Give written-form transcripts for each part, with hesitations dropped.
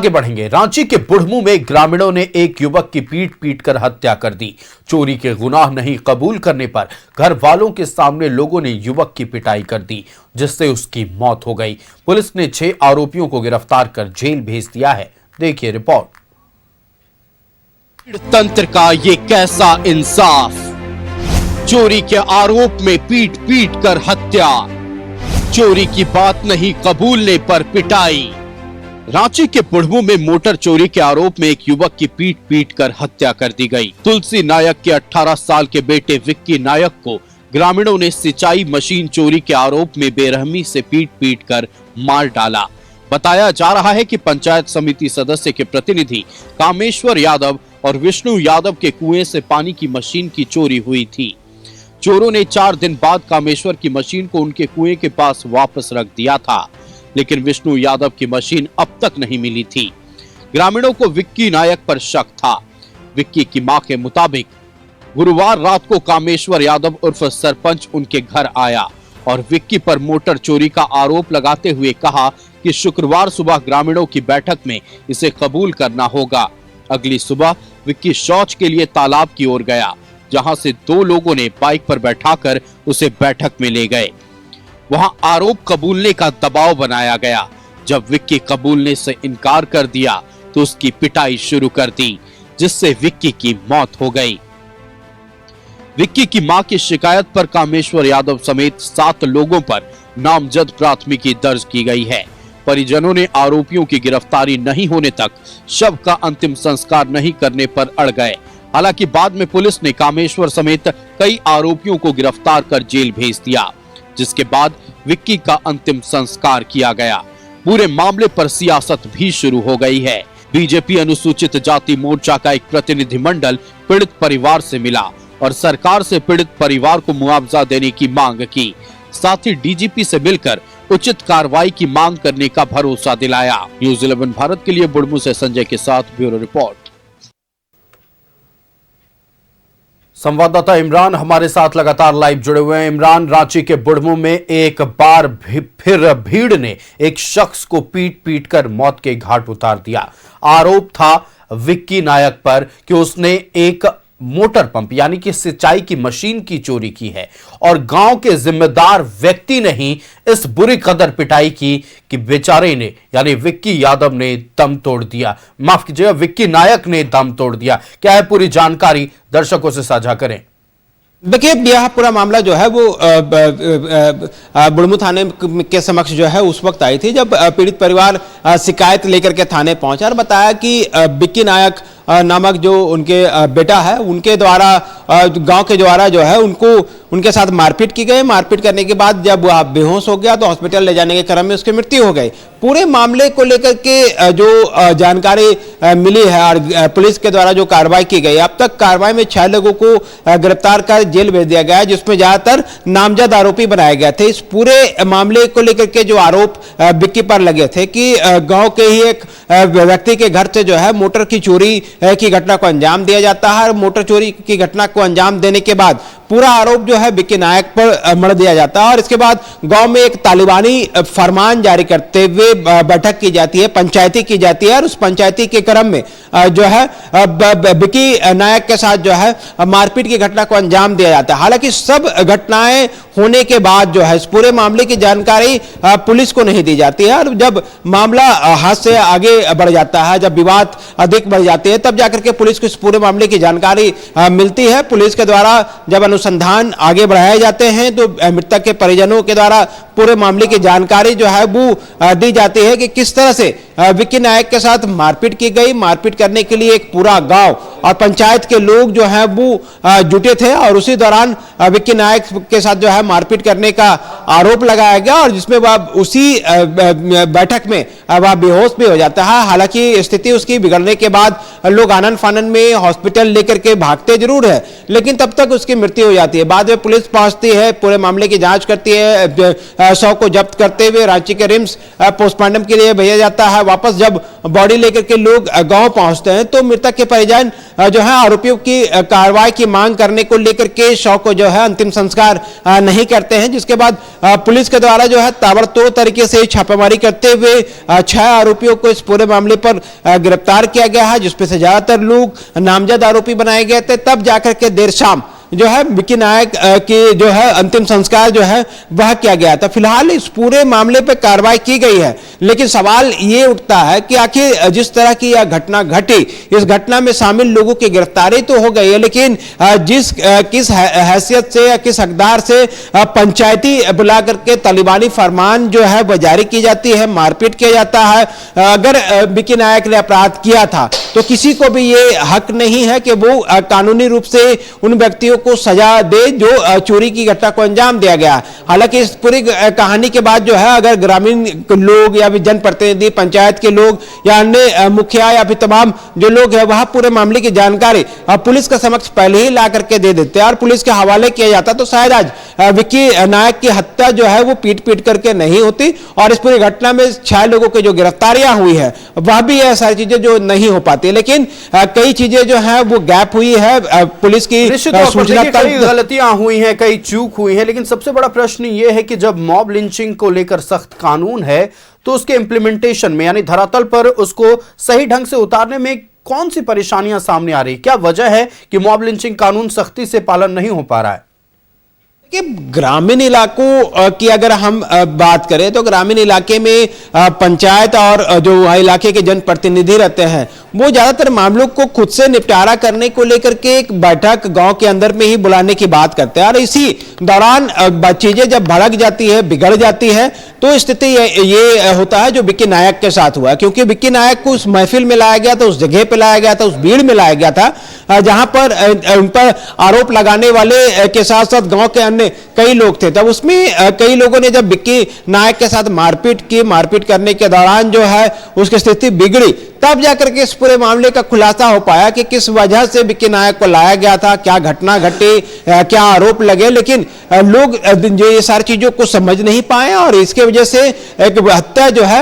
आगे बढ़ेंगे। रांची के बुढ़मू में ग्रामीणों ने एक युवक की पीट पीट कर हत्या कर दी। चोरी के गुनाह नहीं कबूल करने पर घर वालों के सामने लोगों ने युवक की पिटाई कर दी, जिससे उसकी मौत हो गई। पुलिस ने 6 आरोपियों को गिरफ्तार कर जेल भेज दिया है। देखिए रिपोर्ट। तंत्र का ये कैसा इंसाफ, चोरी के आरोप में पीट पीट कर हत्या, चोरी की बात नहीं कबूलने पर पिटाई। रांची के बुढ़मू में मोटर चोरी के आरोप में एक युवक की पीट पीट कर हत्या कर दी गई। तुलसी नायक के 18 साल के बेटे विक्की नायक को ग्रामीणों ने सिंचाई मशीन चोरी के आरोप में बेरहमी से पीट पीट कर मार डाला। बताया जा रहा है कि पंचायत समिति सदस्य के प्रतिनिधि कामेश्वर यादव और विष्णु यादव के कुएं से पानी की मशीन की चोरी हुई थी। चोरों ने 4 दिन बाद कामेश्वर की मशीन को उनके कुएं के पास वापस रख दिया था, लेकिन विष्णु यादव की मशीन अब तक नहीं मिली थी। ग्रामीणों को विक्की नायक पर शक था। विक्की की मां के मुताबिक गुरुवार रात को कामेश्वर यादव उर्फ सरपंच उनके घर आया और विक्की पर मोटर चोरी का आरोप लगाते हुए कहा कि शुक्रवार सुबह ग्रामीणों की बैठक में इसे कबूल करना होगा। अगली सुबह विक्की शौच के लिए तालाब की ओर गया, जहां से 2 लोगों ने बाइक पर बैठाकर उसे बैठक में ले गए। वहां आरोप कबूलने का दबाव बनाया गया। जब विक्की कबूलने से इनकार कर दिया तो उसकी पिटाई शुरू कर दी, जिससे विक्की की मौत हो गई। विक्की की मां की शिकायत पर कामेश्वर यादव समेत 7 लोगों पर नामजद प्राथमिकी दर्ज की गई है। परिजनों ने आरोपियों की गिरफ्तारी नहीं होने तक शव का अंतिम संस्कार नहीं करने पर अड़ गए। हालांकि बाद में पुलिस ने कामेश्वर समेत कई आरोपियों को गिरफ्तार कर जेल भेज दिया, जिसके बाद विक्की का अंतिम संस्कार किया गया। पूरे मामले पर सियासत भी शुरू हो गई है। बीजेपी अनुसूचित जाति मोर्चा का एक प्रतिनिधिमंडल पीड़ित परिवार से मिला और सरकार से पीड़ित परिवार को मुआवजा देने की मांग की। साथ ही डीजीपी से मिलकर उचित कार्रवाई की मांग करने का भरोसा दिलाया। न्यूज़ 11 भारत के लिए बुढ़मू से संजय के साथ ब्यूरो रिपोर्ट। संवाददाता इमरान हमारे साथ लगातार लाइव जुड़े हुए हैं। इमरान, रांची के बुढ़मू में एक बार फिर भीड़ ने एक शख्स को पीट पीट कर मौत के घाट उतार दिया। आरोप था विक्की नायक पर कि उसने एक मोटर पंप यानी कि सिंचाई की मशीन की चोरी की है और गांव के जिम्मेदार व्यक्ति ने ही इस बुरी कदर पिटाई की कि बेचारे ने यानी विक्की यादव ने दम तोड़ दिया। माफ कीजिएगा, विक्की नायक ने दम तोड़ दिया। क्या है पूरी जानकारी, दर्शकों से साझा करें। देखिए, यह पूरा मामला जो है वो बुढ़मू थाने के समक्ष जो है उस वक्त आई थी जब पीड़ित परिवार शिकायत लेकर के थाने पहुंचा और बताया कि विक्की नायक नामक जो उनके बेटा है उनके द्वारा गांव के द्वारा जो है उनके साथ मारपीट की गई। मारपीट करने के बाद जब वह बेहोश हो गया तो हॉस्पिटल ले जाने के क्रम में उसकी मृत्यु हो गई। पूरे मामले को लेकर के जो जानकारी मिली है और पुलिस के द्वारा जो कार्रवाई की गई, अब तक कार्रवाई में 6 लोगों को गिरफ्तार कर जेल भेज दिया गया है, जिसमें ज्यादातर नामजद आरोपी बनाए गए थे। इस पूरे मामले को लेकर के जो आरोप विक्की पर लगे थे कि गाँव के ही एक व्यक्ति के घर से जो है मोटर की चोरी की घटना को अंजाम दिया जाता है और मोटर चोरी की घटना को अंजाम देने के बाद पूरा आरोप जो है विक्की नायक पर मढ़ दिया जाता है और इसके बाद गांव में एक तालिबानी फरमान जारी करते हुए बैठक की जाती है, पंचायती की जाती है और उस पंचायती के क्रम में जो है विक्की नायक के साथ जो है मारपीट की घटना को अंजाम दिया जाता है। हालांकि सब घटनाएं होने के बाद जो है इस पूरे मामले की जानकारी पुलिस को नहीं दी जाती है और जब मामला हाथ से आगे बढ़ जाता है, जब विवाद अधिक बढ़ जाते हैं, तब जाकर के पुलिस को इस पूरे मामले की जानकारी मिलती है। पुलिस के द्वारा जब अनुसंधान आगे बढ़ाए जाते हैं तो मृतक के परिजनों के द्वारा पूरे मामले की जानकारी जो है वो दी जाती है कि किस तरह से विक्की नायक के साथ मारपीट की गई। मारपीट करने के लिए एक पूरा गांव और पंचायत के लोग जो है वो जुटे थे और उसी दौरान विक्की नायक के साथ जो है मारपीट करने का आरोप लगाया गया और जिसमें वह उसी बैठक में वह बेहोश भी हो जाता है। हालांकि स्थिति उसकी बिगड़ने के बाद लोग आनन फानन में हॉस्पिटल लेकर के भागते जरूर है, लेकिन तब तक उसकी मृत्यु हो जाती है। बाद में पुलिस पहुंचती है, पूरे मामले की जांच करती है, शव को जब्त करते हुए रांची के रिम्स पोस्टमार्टम के लिए भेजा जाता है। वापस जब बॉडी लेकर के लोग गांव पहुंचते हैं तो मृतक के परिजन जो है आरोपियों की कार्रवाई की मांग करने को लेकर के शव को जो है अंतिम संस्कार नहीं करते हैं, जिसके बाद पुलिस के द्वारा जो है ताबड़तोड़ तरीके से छापेमारी करते हुए 6 आरोपियों को इस पूरे मामले पर गिरफ्तार किया गया है, जिसपे से ज्यादातर लोग नामजद आरोपी बनाए गए थे। तब जाकर के देर शाम जो है विक्की नायक की जो है अंतिम संस्कार जो है वह किया गया था। फिलहाल इस पूरे मामले पर कार्रवाई की गई है, लेकिन सवाल ये उठता है कि आखिर जिस तरह की यह घटना घटी, इस घटना में शामिल लोगों की गिरफ्तारी तो हो गई है, लेकिन किस हैसियत से या किस हकदार से पंचायती बुला करके तालिबानी फरमान जो है वह जारी की जाती है, मारपीट किया जाता है। अगर विक्की नायक ने अपराध किया था तो किसी को भी ये हक नहीं है कि वो कानूनी रूप से उन व्यक्तियों को सजा दे जो चोरी की घटना को अंजाम दिया गया। हालांकि इस पूरी कहानी के बाद जो है अगर ग्रामीण लोग या भी जनप्रतिनिधि, पंचायत के लोग या अन्य मुखिया या फिर तमाम जो लोग हैं वह पूरे मामले की जानकारी पुलिस के समक्ष पहले ही ला करके दे देते हैं और पुलिस के हवाले किया जाता, तो शायद आज विक्की नायक की हत्या जो है वो पीट पीट करके नहीं होती और इस पूरी घटना में 6 लोगों की जो गिरफ्तारियां हुई है वह भी यह सारी चीजें जो नहीं हो पाती। लेकिन कई चीजें जो है वो गैप हुई है पुलिस की सूचना, कई गलतियां हुई हैं, कई चूक हुई हैं, लेकिन सबसे बड़ा प्रश्न यह है कि जब मॉब लिंचिंग को लेकर सख्त कानून है तो उसके इम्प्लीमेंटेशन में यानी धरातल पर उसको सही ढंग से उतारने में कौन सी परेशानियां सामने आ रही? क्या वजह है कि मॉब लिंचिंग कानून सख्ती से पालन नहीं हो पा रहा है? कि ग्रामीण इलाकों की अगर हम बात करें तो ग्रामीण इलाके में पंचायत और जो इलाके के जनप्रतिनिधि रहते हैं वो ज्यादातर मामलों को खुद से निपटारा करने को लेकर के एक बैठक गांव के अंदर में ही बुलाने की बात करते हैं और इसी दौरान चीजें जब भड़क जाती है, बिगड़ जाती है, तो स्थिति ये होता है जो विक्की नायक के साथ हुआ। क्योंकि विक्की नायक को उस महफिल में लाया गया था, उस जगह पे लाया गया था, उस भीड़ में लाया गया था जहां पर उन पर आरोप लगाने वाले के साथ साथ गांव के अन्य कई लोग थे। तब उसमें कई लोगों ने जब विक्की नायक के साथ मारपीट की, मारपीट करने के दौरान जो है उसकी स्थिति बिगड़ी, तब जाकर के इस पूरे मामले का खुलासा हो पाया कि किस वजह से विक्की नायक को लाया गया था, क्या घटना घटी, क्या आरोप लगे। लेकिन लोग जो ये सारी चीजों को समझ नहीं पाए और इसके वजह से एक हत्या जो है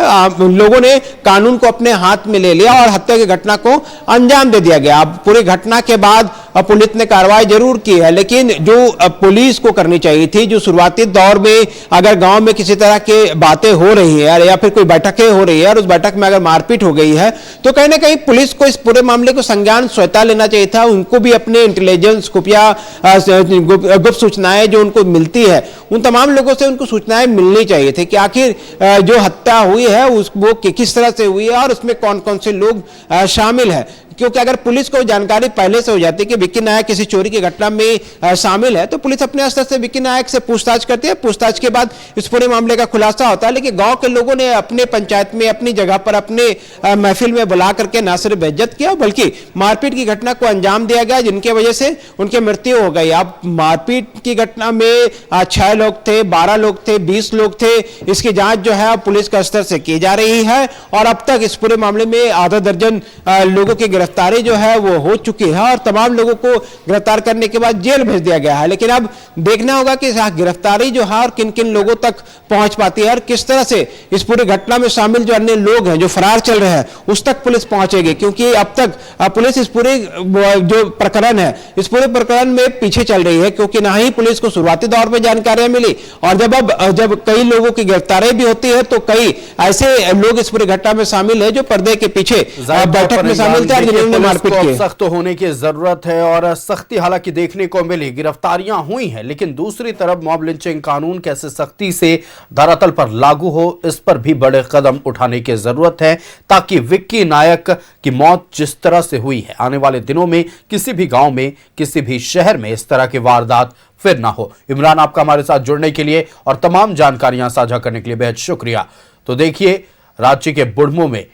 लोगों ने कानून को अपने हाथ में ले लिया और हत्या की घटना को अंजाम दे दिया गया। अब पूरी घटना के बाद पुलिस ने कार्रवाई जरूर की है, लेकिन जो पुलिस को करनी चाहिए थी, जो शुरुआती दौर में अगर गांव में किसी तरह की बातें हो रही है या फिर कोई बैठकें हो रही है और उस बैठक में अगर मारपीट हो गई है तो कहीं ना कहीं पुलिस को इस पूरे मामले को संज्ञान स्वतः लेना चाहिए था। उनको भी अपने इंटेलिजेंस, खुफिया गुप्त सूचनाएं जो उनको मिलती है उन तमाम लोगों से उनको सूचनाएं मिलनी चाहिए थी कि आखिर जो हत्या हुई है वो किस तरह से हुई है और उसमें कौन कौन से लोग शामिल है। क्योंकि अगर पुलिस को जानकारी पहले से हो जाती कि विक्की नायक किसी चोरी की घटना में शामिल है तो पुलिस अपने स्तर से विक्की नायक से पूछताछ करती है, पूछताछ के बाद इस पूरे मामले का खुलासा होता है। लेकिन गांव के लोगों ने अपने पंचायत में, अपनी जगह पर, अपने महफिल में बुला करके ना सिर्फ बेइज्जत किया बल्कि मारपीट की घटना को अंजाम दिया गया, जिनकी वजह से उनकी मृत्यु हो गई। अब मारपीट की घटना में 6 लोग थे, 12 लोग थे, 20 लोग थे, इसकी जांच जो है पुलिस के स्तर से की जा रही है और अब तक इस पूरे मामले में आधा दर्जन लोगों की गिरफ्तारी जो है वो हो चुकी है और तमाम लोगों को गिरफ्तार करने के बाद जेल भेज दिया गया है। लेकिन अब देखना होगा कि गिरफ्तारी जो है और किन किन लोगों तक पहुंच पाती है और किस तरह से इस पूरी घटना में शामिल जो अन्य लोग हैं जो फरार चल रहे हैं उस तक पुलिस पहुंचेगी। क्योंकि अब तक पुलिस इस पूरे जो प्रकरण है, इस पूरे प्रकरण में पीछे चल रही है, क्योंकि ना ही पुलिस को शुरुआती दौर में जानकारियां मिली और जब कई लोगों की गिरफ्तारी भी होती है तो कई ऐसे लोग इस पूरी घटना में शामिल है जो पर्दे के पीछे बैठक में शामिल थे, जिन्होंने सख्त होने की जरूरत है और सख्ती हालांकि देखने को मिली, गिरफ्तारियां हुई हैं, लेकिन दूसरी तरफ मॉब लिंचिंग कानून कैसे सख्ती से धरातल पर लागू हो इस पर भी बड़े कदम उठाने की जरूरत है ताकि विक्की नायक की मौत जिस तरह से हुई है आने वाले दिनों में किसी भी गांव में, किसी भी शहर में इस तरह की वारदात फिर ना हो। इमरान, आपका हमारे साथ जुड़ने के लिए और तमाम जानकारियां साझा करने के लिए बेहद शुक्रिया। तो देखिए, रांची के बुढ़मू में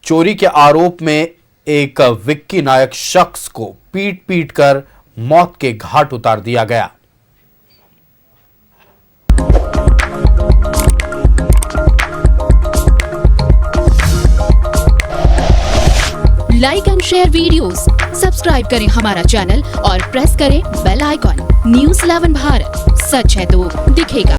चोरी के आरोप में एक विक्की नायक शख्स को पीट पीट कर मौत के घाट उतार दिया गया। Like and share videos, subscribe करें हमारा चैनल और प्रेस करें बेल आइकॉन। News 11 भारत, सच है तो दिखेगा।